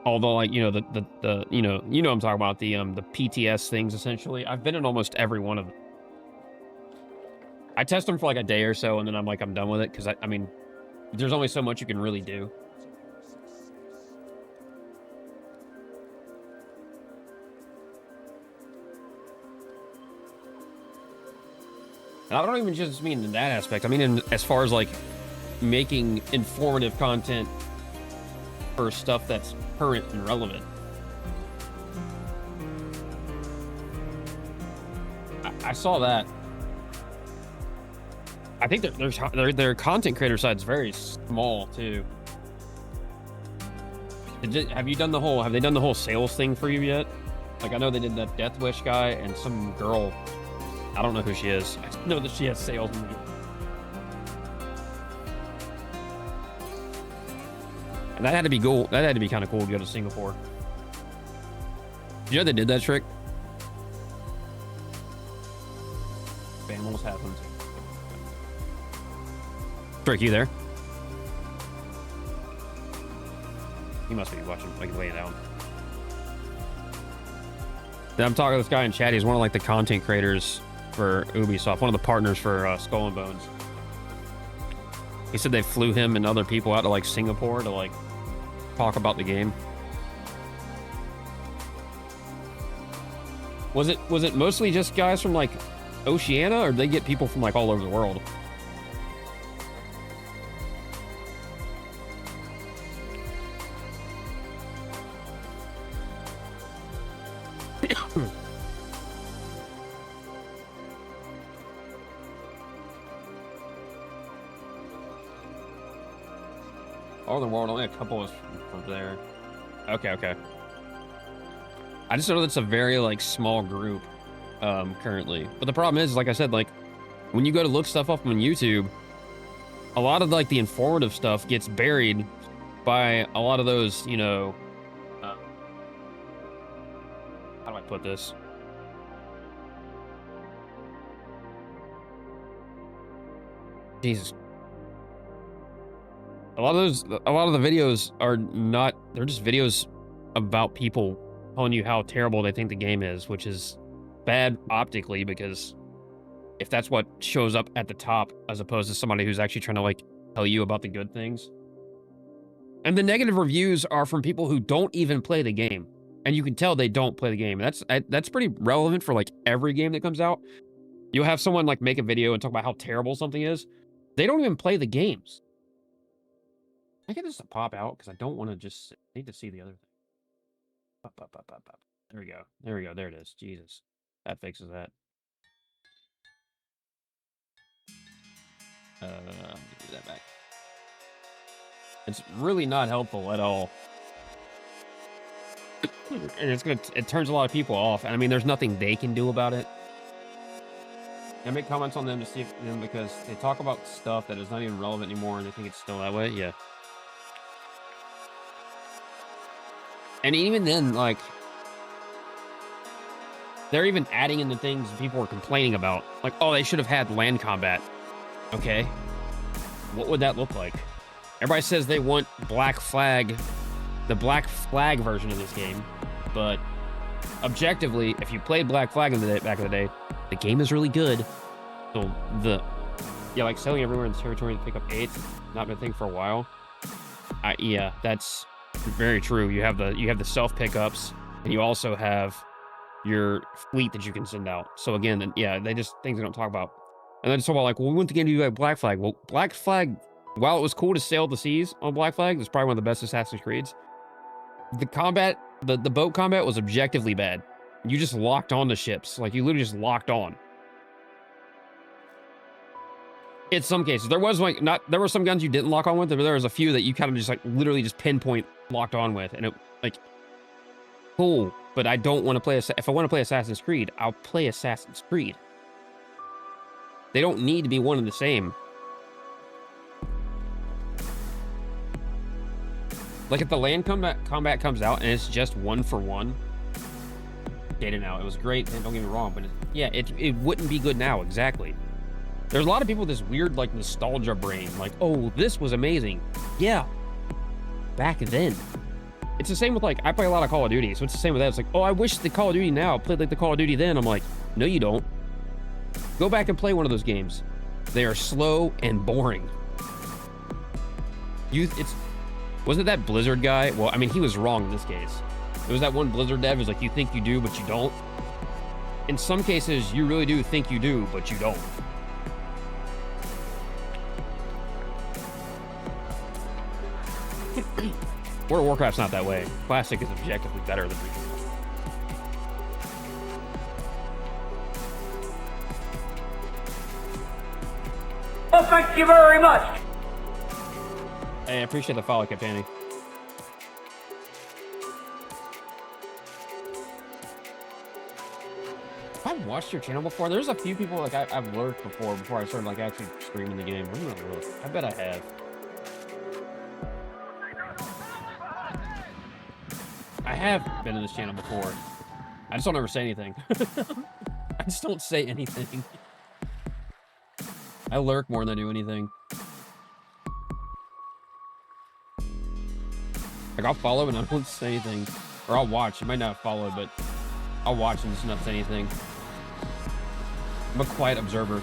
Although, like, you know, the you know what I'm talking about, the PTS things, essentially. I've been in almost every one of them. I test them for like a day or so, and then I'm done with it, because I mean, there's only so much you can really do. And I don't even just mean in that aspect. I mean, as far as like making informative content for stuff that's current and relevant. I saw that. I think their content creator side's very small too. Have they done the whole sales thing for you yet? Like, I know they did that Death Wish guy and some girl. I don't know who she is. I know that she has sales in the game. And that had to be cool. That had to be kind of cool to go to Singapore. You know they did that trick? Bam, almost happened. Trick, you there? He must be watching, like, laying down. Then I'm talking to this guy in chat. He's one of, like, the content creators for Ubisoft, one of the partners for Skull and Bones. He said they flew him and other people out to, like, Singapore to, like, talk about the game. Was it mostly just guys from, like, Oceania, or did they get people from, like, all over the world? All over the world, only a couple is from there. Okay. I just know that's a very, like, small group currently. But the problem is, like I said, like, when you go to look stuff up on YouTube, a lot of, like, the informative stuff gets buried by a lot of those, you know, how do I put this? Jesus. A lot of the videos are not, they're just videos about people telling you how terrible they think the game is, which is bad optically, because if that's what shows up at the top, as opposed to somebody who's actually trying to, like, tell you about the good things. And the negative reviews are from people who don't even play the game. And you can tell they don't play the game. That's pretty relevant for, like, every game that comes out. You'll have someone, like, make a video and talk about how terrible something is. They don't even play the games. I get this to pop out because I don't want to just need to see the other thing. Up. There we go. There it is. Jesus. That fixes that. Give that back. It's really not helpful at all. And it turns a lot of people off. And I mean, there's nothing they can do about it. I make comments on them to see if them, because they talk about stuff that is not even relevant anymore and they think it's still that way. Yeah. And even then, like, they're even adding in the things people were complaining about. Like, oh, they should have had land combat. Okay. What would that look like? Everybody says they want Black Flag, the Black Flag version of this game. But objectively, if you played Black Flag back in the day, the game is really good. So like selling everywhere in the territory to pick up 8's not been a thing for a while. Yeah, that's very true. You have the self pickups, and you also have your fleet that you can send out. So again, yeah, they just things they don't talk about. And then it's all about, like, well, we want the game to be like Black Flag. Well, Black Flag, while it was cool to sail the seas on Black Flag, it was probably one of the best Assassin's Creeds. The combat, the boat combat was objectively bad. You just locked on the ships. Like, you literally just locked on. In some cases, there were some guns you didn't lock on with, but there was a few that you kind of just, like, literally just pinpoint locked on with, and it, like, cool. But I don't want to play, if I want to play Assassin's Creed, I'll play Assassin's Creed. They don't need to be one and the same. Like, if the land combat comes out and it's just 1-for-1, data now, it was great, don't get me wrong, but it wouldn't be good now. Exactly. There's a lot of people with this weird, like, nostalgia brain, like, oh, this was amazing. Yeah, back then. It's the same with like, I play a lot of Call of Duty, so it's the same with that. It's like, oh, I wish the Call of Duty now played like the Call of Duty then. I'm like, no, you don't. Go back and play one of those games. They are slow and boring. Wasn't that Blizzard guy? Well, I mean, he was wrong in this case. It was that one Blizzard dev who's like, you think you do, but you don't. In some cases, you really do think you do, but you don't. World of Warcraft's not that way. Classic is objectively better than Regional. Well, thank you very much. Hey, I appreciate the follow, Captani. I've watched your channel before. There's a few people like I've lurked before I started like actually streaming the game. I'm gonna look. I bet I have. I have been in this channel before. I just don't ever say anything. I just don't say anything. I lurk more than I do anything. Like, I'll follow and I won't say anything. Or I'll watch. I might not follow, but I'll watch and just not say anything. I'm a quiet observer.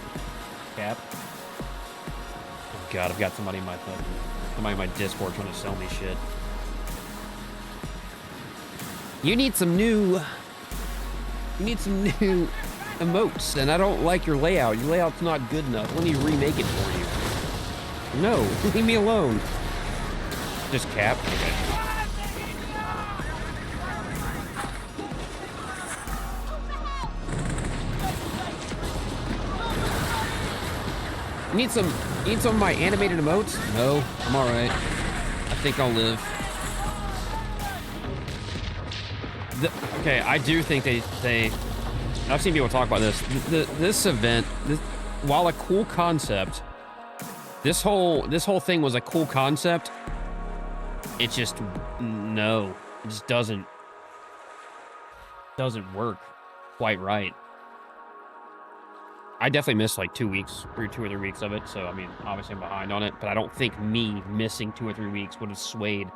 Cap. Oh god, I've got somebody in my Discord trying to sell me shit. You need some new emotes, and I don't like your layout. Your layout's not good enough. Let me remake it for you. No, leave me alone. Just Cap. Okay. You need some of my animated emotes? No, I'm all right. I think I'll live. Okay, I do think they I've seen people talk about this. This event, while a cool concept, this whole thing was a cool concept. It just doesn't work quite right. I definitely missed like 2 weeks, 2 or 3 weeks of it. So, I mean, obviously I'm behind on it, but I don't think me missing 2 or 3 weeks would have swayed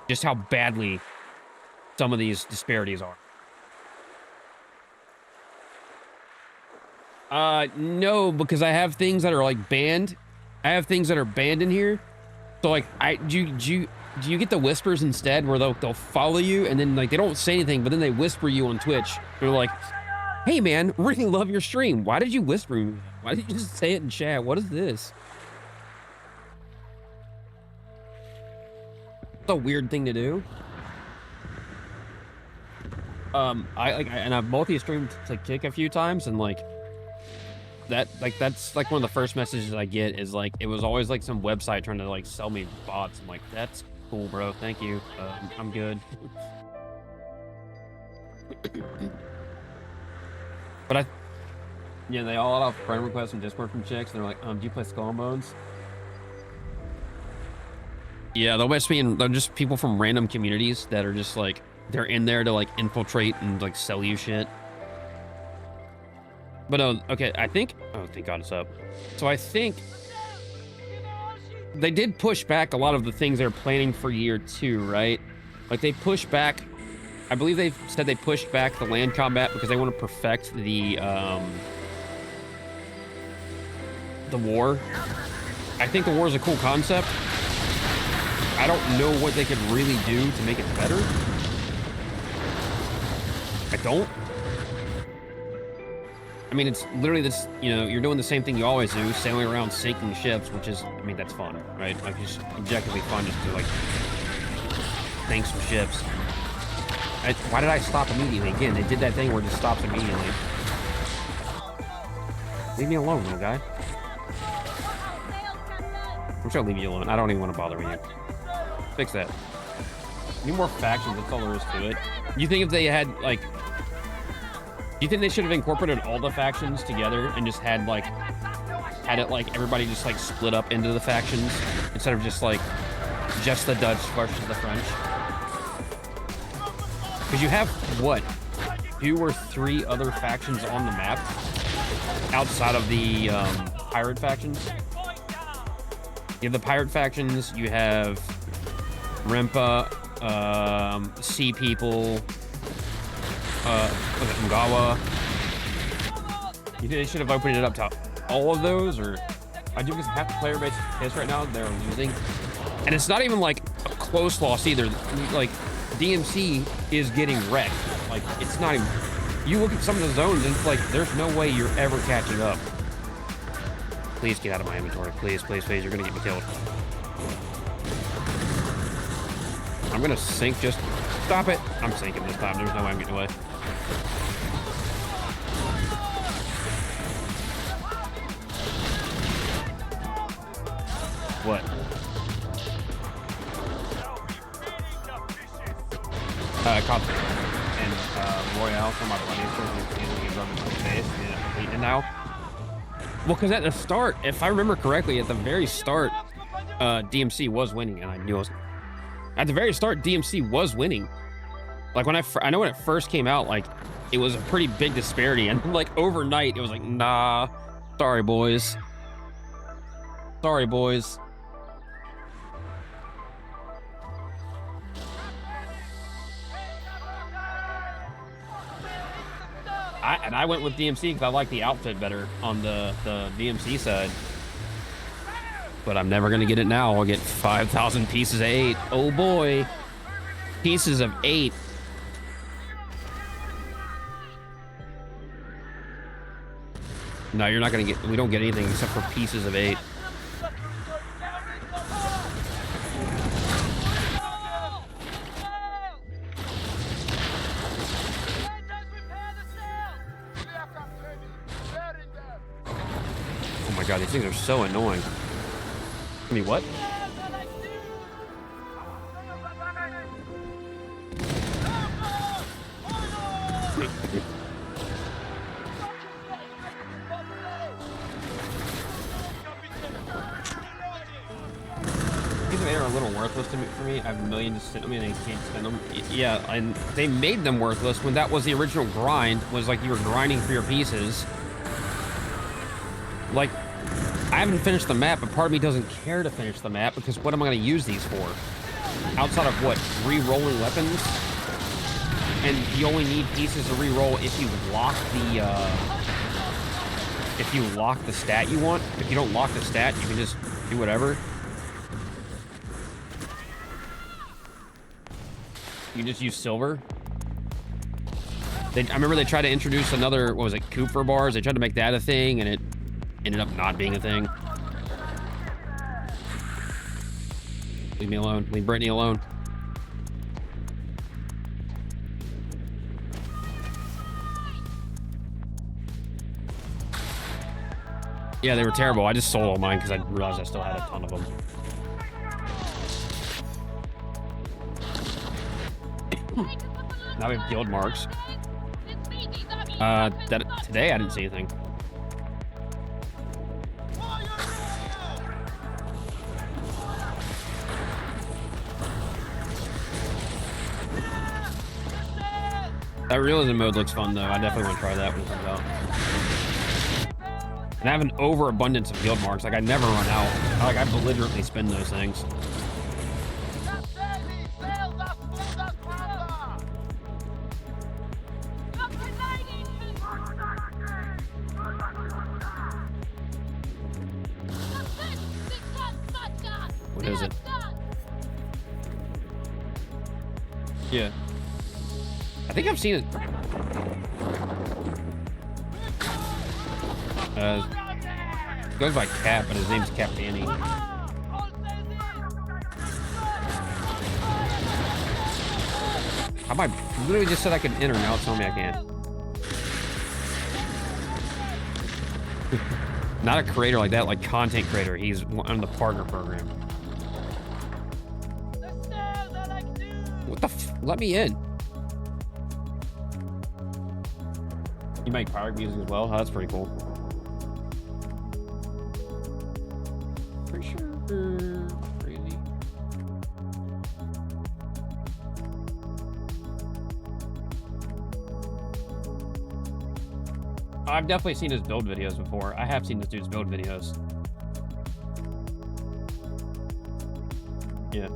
just how badly some of these disparities are. No, because I have things that are like banned. I have things that are banned in here. So like, do you get the whispers instead, where they'll follow you and then like they don't say anything, but then they whisper you on Twitch. They're like, "Hey man, really love your stream. Why did you whisper me? Why did you just say it in chat? What is this?" It's a weird thing to do. I've multi-streamed like Kick a few times, and like that's like one of the first messages I get is like, it was always like some website trying to like sell me bots. I'm like, that's cool, bro. Thank you. I'm good. But they all have friend requests and Discord from chicks. And they're like, do you play Skull and Bones? Yeah, they're just people from random communities that are just like, they're in there to like infiltrate and like sell you shit. But okay, thank God it's up. So I think they did push back a lot of the things they're planning for year 2, right? Like they pushed back, I believe they said they pushed back the land combat because they want to perfect the war. I think the war is a cool concept. I don't know what they could really do to make it better. I don't. I mean, it's literally this, you're doing the same thing you always do, sailing around sinking ships, which is, I mean, that's fun, right? Like, it's objectively fun just to, like, sink some ships. Why did I stop immediately? Again, they did that thing where it just stops immediately. Leave me alone, little guy. I'm sure I'll leave you alone. I don't even want to bother with you. Fix that. Need more factions, that's all there is to it. You think if they had, like... Do you think they should have incorporated all the factions together and just had it like everybody just like split up into the factions instead of just like just the Dutch versus the French? Because you have what, 2 or 3 other factions on the map outside of the pirate factions. You have the pirate factions. You have Rempa, Sea People, was it Ungawa? You think they should have opened it up to all of those, or I do because half the player base is right now they're losing, and it's not even like a close loss either. Like DMC is getting wrecked. Like it's not even. You look at some of the zones and it's like there's no way you're ever catching up. Please get out of my inventory, please, please, please. You're gonna get me killed. I'm gonna sink. Just stop it. I'm sinking this time. There's no way I'm getting away. What? Cop and Royale from my buddies and now. Well, because at the start, if I remember correctly, at the very start, DMC was winning, and I knew it was. At the very start, DMC was winning. Like when I know when it first came out, like it was a pretty big disparity, and like overnight, it was like, nah, sorry boys, sorry boys. I went with DMC because I like the outfit better on the DMC side. But I'm never going to get it now. I'll get 5,000 pieces of 8. Oh boy. Pieces of 8. No, you're not going to get... We don't get anything except for pieces of 8. God, these things are so annoying. I mean, what? These are a little worthless to me, for me. I have a million to spend. I mean, I can't spend them. Yeah, and they made them worthless when that was the original grind. Was like you were grinding for your pieces. Like, I haven't finished the map, but part of me doesn't care to finish the map because what am I going to use these for? Outside of what? Re-rolling weapons? And you only need pieces to re-roll if you lock the stat you want. If you don't lock the stat, you can just do whatever. You just use silver. I remember they tried to introduce another, what was it, Cooper bars? They tried to make that a thing, and it ended up not being a thing. Leave me alone. Leave Brittany alone. Yeah, they were terrible. I just sold all mine because I realized I still had a ton of them. Now we have guild marks. Today I didn't see anything. That realism mode looks fun though. I definitely want to try that when it comes out. And I have an overabundance of guild marks. Like I never run out. I belligerently spend those things. What is it? Yeah. I think I've seen it. It goes by Cap, but his name's Cap Danny. How am I literally just said I could enter, now it's telling me I can't. Not a creator like that, like content creator. He's on the partner program. What the f? Let me in. You make pirate music as well? Oh, that's pretty cool. Pretty sure. Crazy. I've definitely seen his build videos before. I have seen this dude's build videos. Yeah.